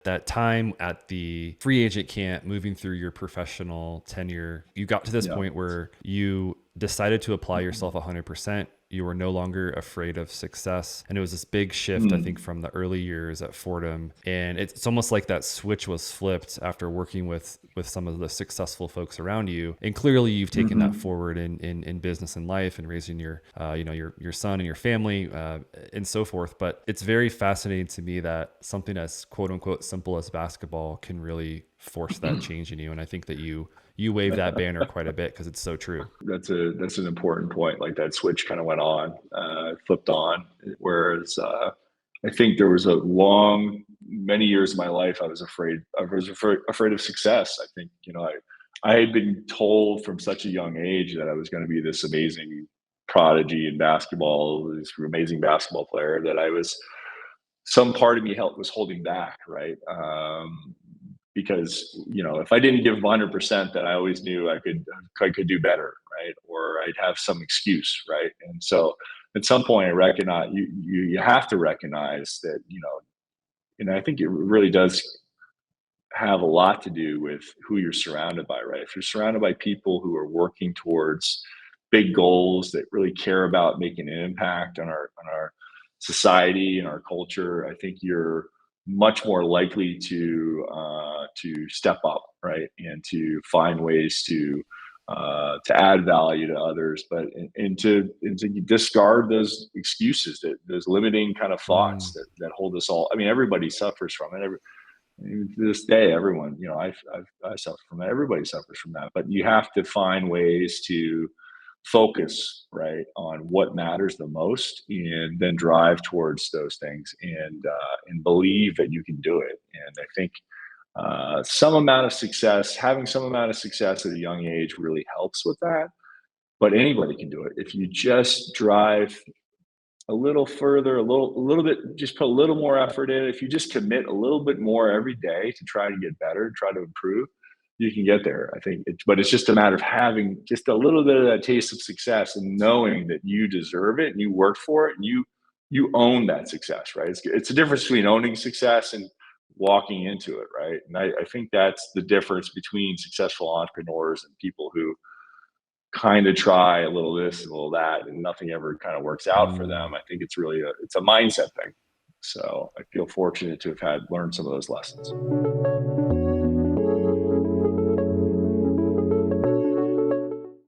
that time at the free agent camp, moving through your professional tenure, you got to this Yeah. point where you decided to apply yourself 100%. You were no longer afraid of success. And it was this big shift, I think, Mm. from the early years at Fordham. And it's almost like that switch was flipped after working with some of the successful folks around you. And clearly you've taken that Hmm. forward in business and life and raising your, your son and your family and so forth. But it's very fascinating to me that something as quote unquote simple as basketball can really force that change in you. And I think that you wave that banner quite a bit because it's so true. That's an important point. Like that switch kind of went on, flipped on. Whereas I think there was a many years of my life I was afraid. Afraid of success. I think I had been told from such a young age that I was going to be this amazing prodigy in basketball, this amazing basketball player that I was. Some part of me was holding back, right? Because if I didn't give 100%, then I always knew I could do better, right? Or I'd have some excuse, right? And so at some point, I recognize you have to recognize that and I think it really does have a lot to do with who you're surrounded by, right? If you're surrounded by people who are working towards big goals that really care about making an impact on our society and our culture, I think you're much more likely to step up, right, and to find ways to add value to others, but and to discard those excuses, those limiting kind of thoughts Mm. that hold us all. I mean, everybody suffers from it. To this day, everyone, I suffer from that. Everybody suffers from that, but you have to find ways to focus right on what matters the most, and then drive towards those things, and believe that you can do it. And I think having some amount of success at a young age really helps with that. But anybody can do it if you just drive a little further, a little bit, just put a little more effort in. If you just commit a little bit more every day to try to get better, try to improve, you can get there. I think but it's just a matter of having just a little bit of that taste of success and knowing that you deserve it and you work for it and you own that success, right? It's a difference between owning success and walking into it, right? And I think that's the difference between successful entrepreneurs and people who kind of try a little this, a little that, and nothing ever kind of works out for Mm. them. I think it's a mindset thing. So I feel fortunate to have learned some of those lessons.